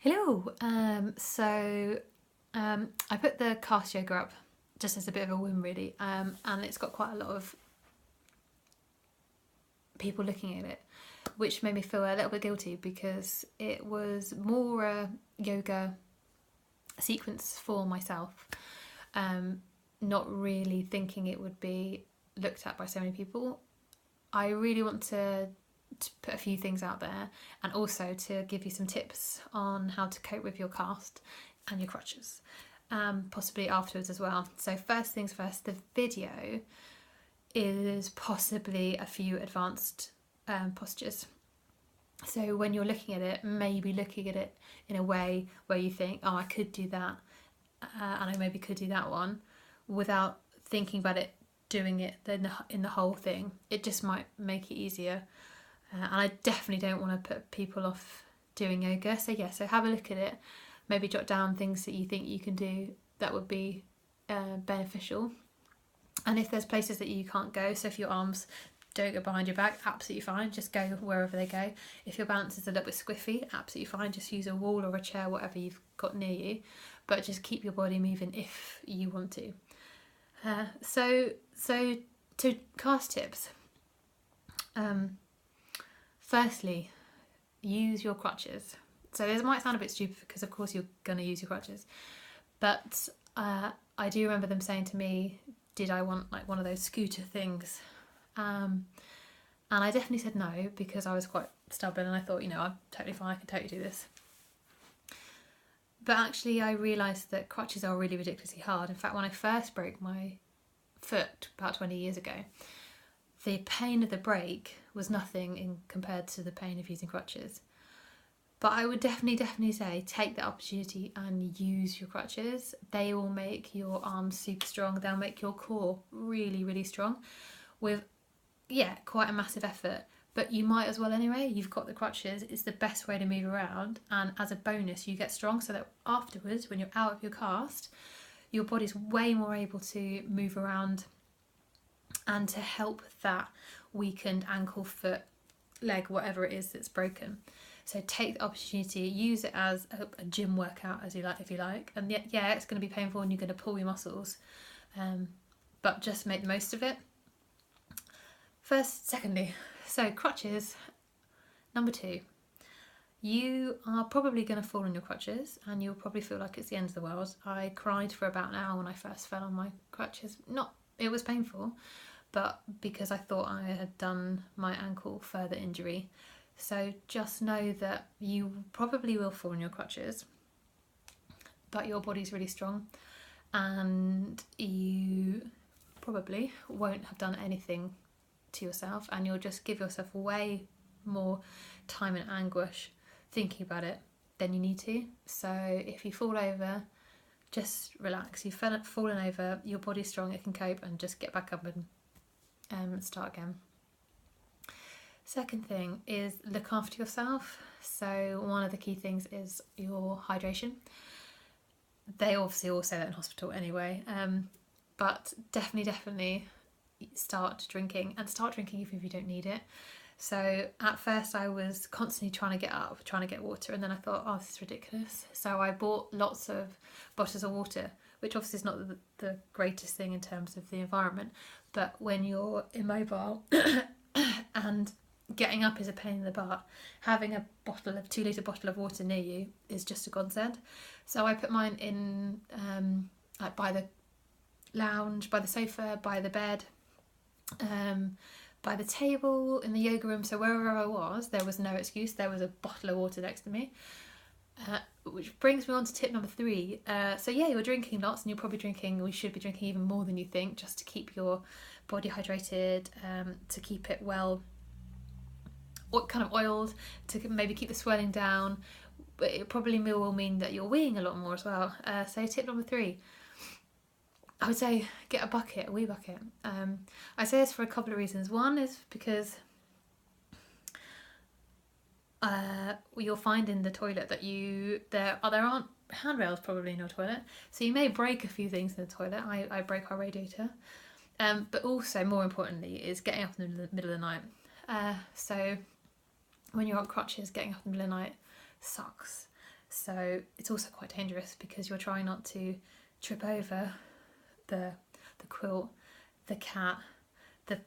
Hello. I put the cast yoga up just as a bit of a whim, really, and it's got quite a lot of people looking at it, which made me feel a little bit guilty because it was more a yoga sequence for myself, not really thinking it would be looked at by so many people. I really want to put a few things out there and also to give you some tips on how to cope with your cast and your crutches, possibly afterwards as well. So first things first, the video is possibly a few advanced postures. So when you're looking at it, maybe looking at it in a way where you think, oh, I could do that, and I maybe could do that one, without thinking about it, doing it in the whole thing. It just might make it easier. And I definitely don't want to put people off doing yoga. So yeah, so have a look at it. Maybe jot down things that you think you can do that would be beneficial. And if there's places that you can't go, so if your arms don't go behind your back, absolutely fine. Just go wherever they go. If your balance is a little bit squiffy, absolutely fine. Just use a wall or a chair, whatever you've got near you. But just keep your body moving if you want to. So to cast tips. Firstly, use your crutches. So this might sound a bit stupid because of course you're going to use your crutches, but I do remember them saying to me, did I want like one of those scooter things? And I definitely said no because I was quite stubborn and I thought, I'm totally fine, I can totally do this. But actually I realised that crutches are really ridiculously hard. In fact, when I first broke my foot about 20 years ago, the pain of the break was nothing compared to the pain of using crutches. But I would definitely say take the opportunity and use your crutches. They will make your arms super strong. They'll make your core really, really strong with, quite a massive effort. But you might as well anyway. You've got the crutches. It's the best way to move around. And as a bonus, you get strong so that afterwards, when you're out of your cast, your body's way more able to move around and to help that weakened ankle, foot, leg, whatever it is that's broken. So take the opportunity, use it as a gym workout, as you like, if you like. And yeah, it's going to be painful and you're going to pull your muscles, but just make the most of it. Secondly, so crutches. Number 2, you are probably going to fall on your crutches and you'll probably feel like it's the end of the world. I cried for about an hour when I first fell on my crutches. It was painful, but because I thought I had done my ankle further injury. So just know that you probably will fall on your crutches, but your body's really strong and you probably won't have done anything to yourself, and you'll just give yourself way more time and anguish thinking about it than you need to. So if you fall over, just relax. You've fallen over, your body's strong, it can cope, and just get back up and start again. Second thing is look after yourself. So one of the key things is your hydration. They obviously all say that in hospital anyway, but definitely start drinking, and start drinking even if you don't need it. So at first I was constantly trying to get up, trying to get water, and then I thought, oh, this is ridiculous. So I bought lots of bottles of water, which obviously is not the greatest thing in terms of the environment, but when you're immobile and getting up is a pain in the butt, having a 2-litre bottle of water near you is just a godsend. So I put mine in like by the lounge, by the sofa, by the bed, by the table, in the yoga room. So wherever I was, there was no excuse. There was a bottle of water next to me. Which brings me on to tip number 3. So yeah, you're drinking lots, and we should be drinking even more than you think, just to keep your body hydrated, to keep it well kind of oiled, to maybe keep the swelling down. But it probably will mean that you're weeing a lot more as well. So tip number 3, I would say get a wee bucket. I say this for a couple of reasons. One is because you'll find in the toilet that there aren't handrails probably in your toilet, so you may break a few things in the toilet. I broke our radiator, but also more importantly is getting up in the middle of the night. So when you're on crutches, getting up in the middle of the night sucks. So it's also quite dangerous because you're trying not to trip over the quilt, the cat, the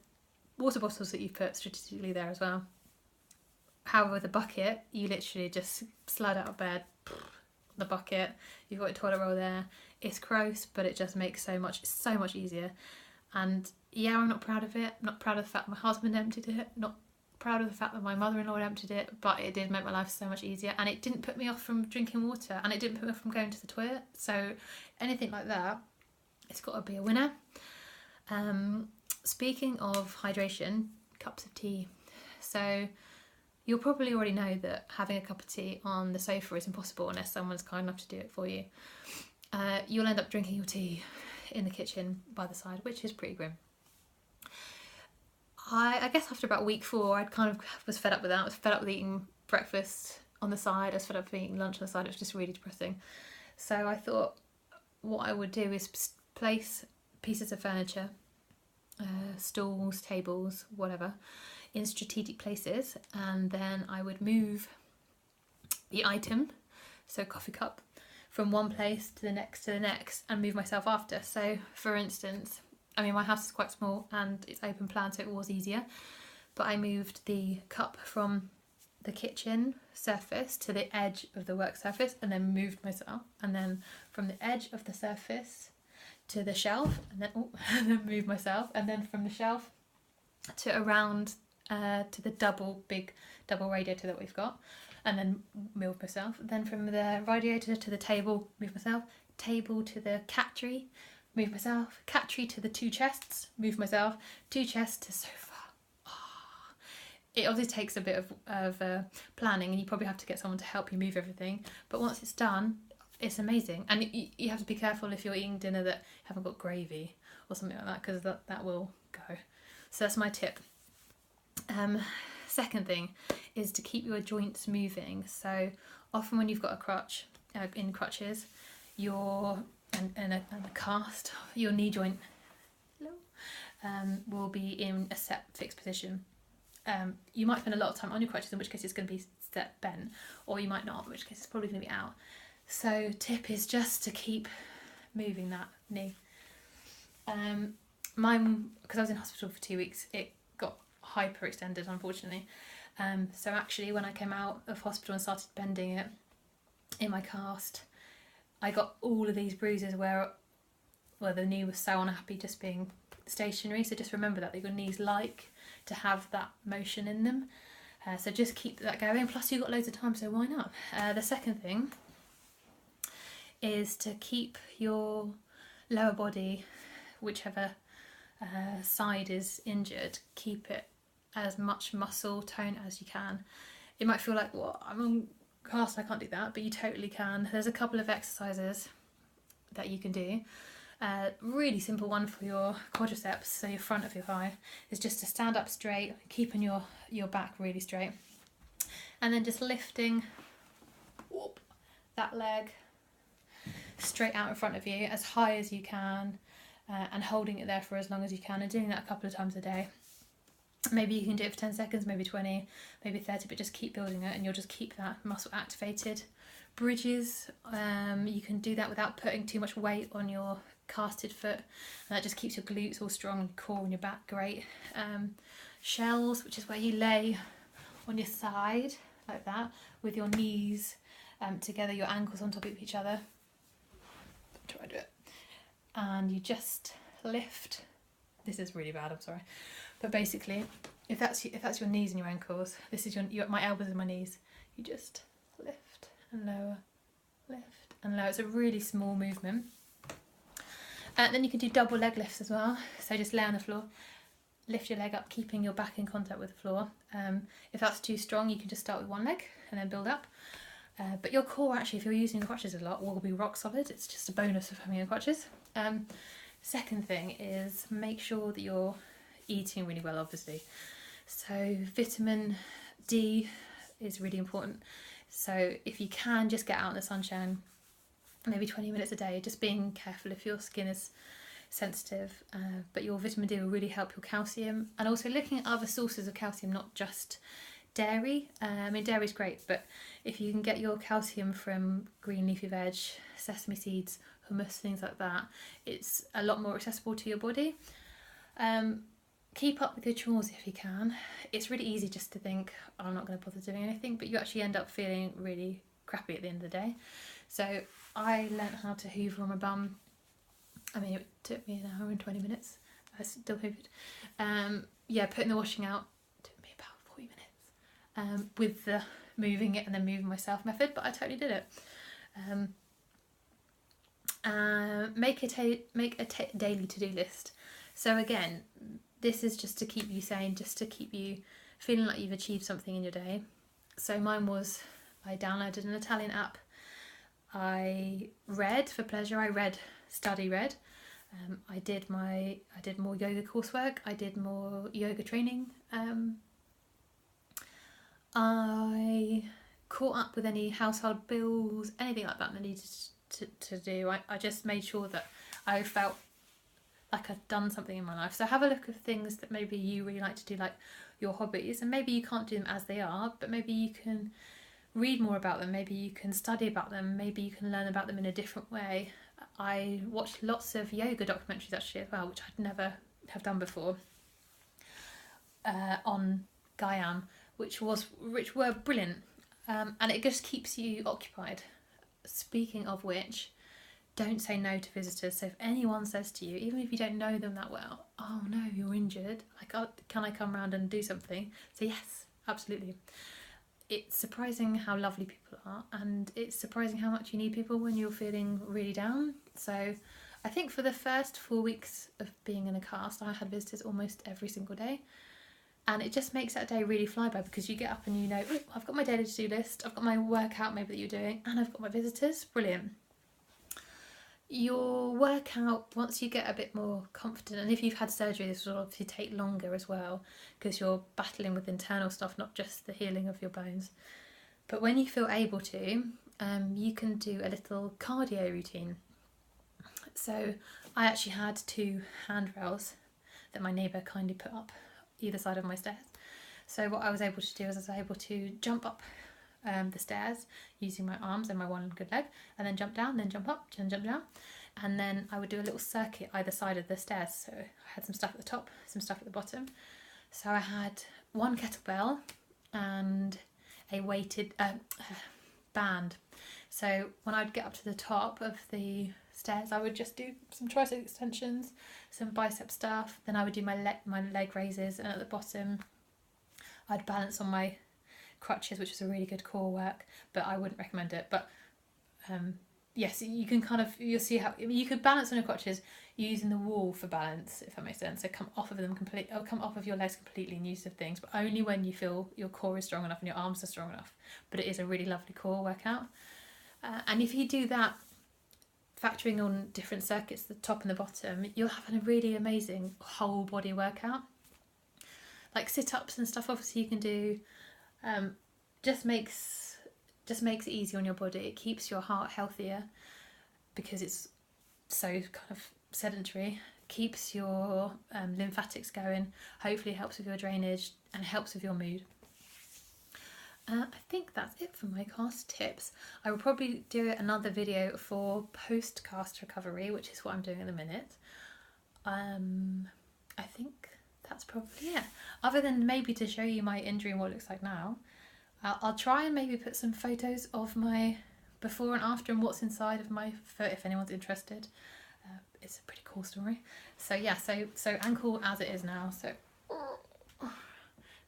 water bottles that you've put strategically there as well. However, with a bucket, you literally just slide out of bed, the bucket, you've got your toilet roll there. It's gross, but it just makes so much easier. And yeah, I'm not proud of it. I'm not proud of the fact that my husband emptied it. Not proud of the fact that my mother-in-law emptied it, but it did make my life so much easier, and it didn't put me off from drinking water, and it didn't put me off from going to the toilet. So anything like that, it's got to be a winner. Speaking of hydration, cups of tea. So you'll probably already know that having a cup of tea on the sofa is impossible unless someone's kind enough to do it for you. You'll end up drinking your tea in the kitchen by the side, which is pretty grim. I guess after about week 4, I kind of was fed up with that. I was fed up with eating breakfast on the side. I was fed up with eating lunch on the side. It was just really depressing. So I thought what I would do is place pieces of furniture, stools, tables, whatever, in strategic places, and then I would move the item, so coffee cup, from one place to the next and move myself after. So for instance, I mean, my house is quite small and it's open plan, so it was easier, but I moved the cup from the kitchen surface to the edge of the work surface, and then moved myself, and then from the edge of the surface to the shelf, and then and then moved myself, and then from the shelf to around to the double radiator that we've got, and then move myself. Then from the radiator to the table, move myself. Table to the cat tree, move myself. Cat tree to the 2 chests, move myself. 2 chests to sofa. It obviously takes a bit of planning, and you probably have to get someone to help you move everything. But once it's done, it's amazing. And you have to be careful if you're eating dinner that you haven't got gravy or something like that, because that will go. So that's my tip. Second thing is to keep your joints moving. So often when you've got a crutch, in crutches, and a cast, your knee joint will be in a set fixed position. You might spend a lot of time on your crutches, in which case it's going to be set bent, or you might not, in which case it's probably going to be out. So tip is just to keep moving that knee. Mine, because I was in hospital for 2 weeks, it got hyperextended, unfortunately. So actually when I came out of hospital and started bending it in my cast, I got all of these bruises where the knee was so unhappy just being stationary. So just remember that your knees like to have that motion in them. So just keep that going. Plus you've got loads of time, so why not? The second thing is to keep your lower body, whichever side is injured, keep it as much muscle tone as you can. It might feel like, well, I'm on cast, I can't do that, but you totally can. There's a couple of exercises that you can do. Really simple one for your quadriceps, so your front of your thigh, is just to stand up straight, keeping your back really straight, and then just lifting that leg straight out in front of you as high as you can, and holding it there for as long as you can, and doing that a couple of times a day. Maybe you can do it for 10 seconds, maybe 20, maybe 30, but just keep building it and you'll just keep that muscle activated. Bridges, you can do that without putting too much weight on your casted foot, and that just keeps your glutes all strong and your core and your back great. Shells, which is where you lay on your side like that with your knees together, your ankles on top of each other. Try to do it. And you just lift. This is really bad, I'm sorry. But basically, if that's your knees and your ankles, this is my elbows and my knees. You just lift and lower, lift and lower. It's a really small movement. Then you can do double leg lifts as well. So just lay on the floor, lift your leg up, keeping your back in contact with the floor. If that's too strong, you can just start with one leg and then build up. But your core, actually, if you're using the crutches a lot, will be rock solid. It's just a bonus of having the crutches. Second thing is make sure that you're eating really well, obviously. So vitamin D is really important. So if you can, just get out in the sunshine, maybe 20 minutes a day, just being careful if your skin is sensitive. But your vitamin D will really help your calcium, and also looking at other sources of calcium, not just dairy. I mean, dairy's great, but if you can get your calcium from green leafy veg, sesame seeds, hummus, things like that, it's a lot more accessible to your body. Keep up with your chores if you can. It's really easy just to think, oh, I'm not going to bother doing anything, but you actually end up feeling really crappy at the end of the day. So I learnt how to hoover on my bum. I mean, it took me an hour and 20 minutes. I still hoovered. Yeah, putting the washing out took me about 40 minutes with the moving it and then moving myself method, but I totally did it. Make a daily to-do list. So again, this is just to keep you sane, just to keep you feeling like you've achieved something in your day. So mine was, I downloaded an Italian app. I read for pleasure. I read. I did more yoga coursework. I did more yoga training. I caught up with any household bills, anything like that I needed to do. I just made sure that I felt like I'd done something in my life. So have a look at things that maybe you really like to do, like your hobbies, and maybe you can't do them as they are, but maybe you can read more about them, maybe you can study about them, maybe you can learn about them in a different way. I watched lots of yoga documentaries actually as well, which I'd never have done before, on Guyam, which were brilliant, and it just keeps you occupied. Speaking of which, don't say no to visitors. So if anyone says to you, even if you don't know them that well, oh no, you're injured, like, oh, can I come round and do something? So yes, absolutely. It's surprising how lovely people are, and it's surprising how much you need people when you're feeling really down. So I think for the first 4 weeks of being in a cast, I had visitors almost every single day, and it just makes that day really fly by, because you get up and you know, oh, I've got my daily to-do list, I've got my workout maybe that you're doing, and I've got my visitors. Brilliant. Your workout, once you get a bit more confident, and if you've had surgery, this will obviously take longer as well, because you're battling with internal stuff, not just the healing of your bones. But when you feel able to, you can do a little cardio routine. So I actually had 2 handrails that my neighbour kindly put up either side of my stairs. So what I was able to do is I was able to jump up the stairs using my arms and my one good leg, and then jump down, then jump up, then jump down, and then I would do a little circuit either side of the stairs. So I had some stuff at the top, some stuff at the bottom. So I had 1 kettlebell and a weighted band. So when I'd get up to the top of the stairs, I would just do some tricep extensions, some bicep stuff, then I would do my leg raises, and at the bottom I'd balance on my crutches, which is a really good core work, but I wouldn't recommend it. But yes, you can you'll see how you could balance on your crutches using the wall for balance, if that makes sense. So come off of them completely, or come off of your legs completely and use the things, but only when you feel your core is strong enough and your arms are strong enough. But it is a really lovely core workout, and if you do that, factoring on different circuits, the top and the bottom, you'll have a really amazing whole body workout. Like sit-ups and stuff, obviously you can do. Just makes it easy on your body. It keeps your heart healthier because it's so kind of sedentary. Keeps your lymphatics going. Hopefully helps with your drainage and helps with your mood. I think that's it for my cast tips. I will probably do another video for post-cast recovery, which is what I'm doing in a minute. I think that's probably it. Other than maybe to show you my injury and what it looks like now, I'll try and maybe put some photos of my before and after and what's inside of my foot if anyone's interested. It's a pretty cool story. So yeah, so ankle as it is now.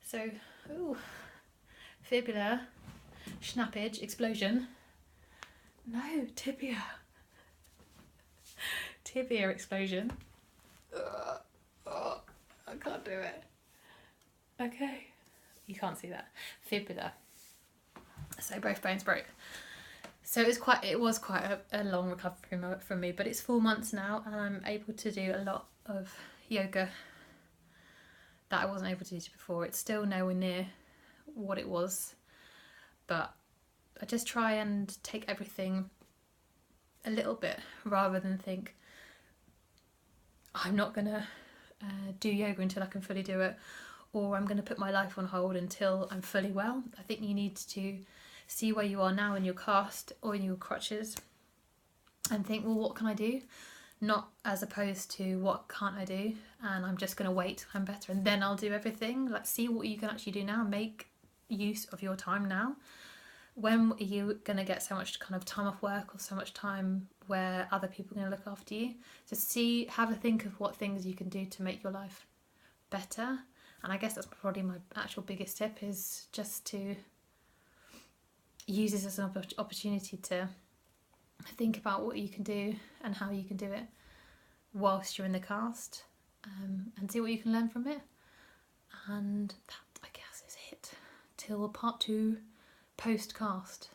So ooh, fibula, schnappage, explosion. No, tibia explosion. I can't do it. Okay, you can't see that. Fibula. So both bones broke. So it was quite a long recovery from me, but it's 4 months now and I'm able to do a lot of yoga that I wasn't able to do before. It's still nowhere near what it was, but I just try and take everything a little bit rather than think I'm not gonna do yoga until I can fully do it, or I'm going to put my life on hold until I'm fully well. I think you need to see where you are now in your cast or in your crutches and think, well, what can I do? Not as opposed to what can't I do, and I'm just going to wait till I'm better and then I'll do everything. Like, see what you can actually do now. Make use of your time now. When are you going to get so much kind of time off work or so much time where other people are going to look after you? So have a think of what things you can do to make your life better. And I guess that's probably my actual biggest tip, is just to use this as an opportunity to think about what you can do and how you can do it whilst you're in the cast, and see what you can learn from it. And that, I guess, is it till part 2 post cast.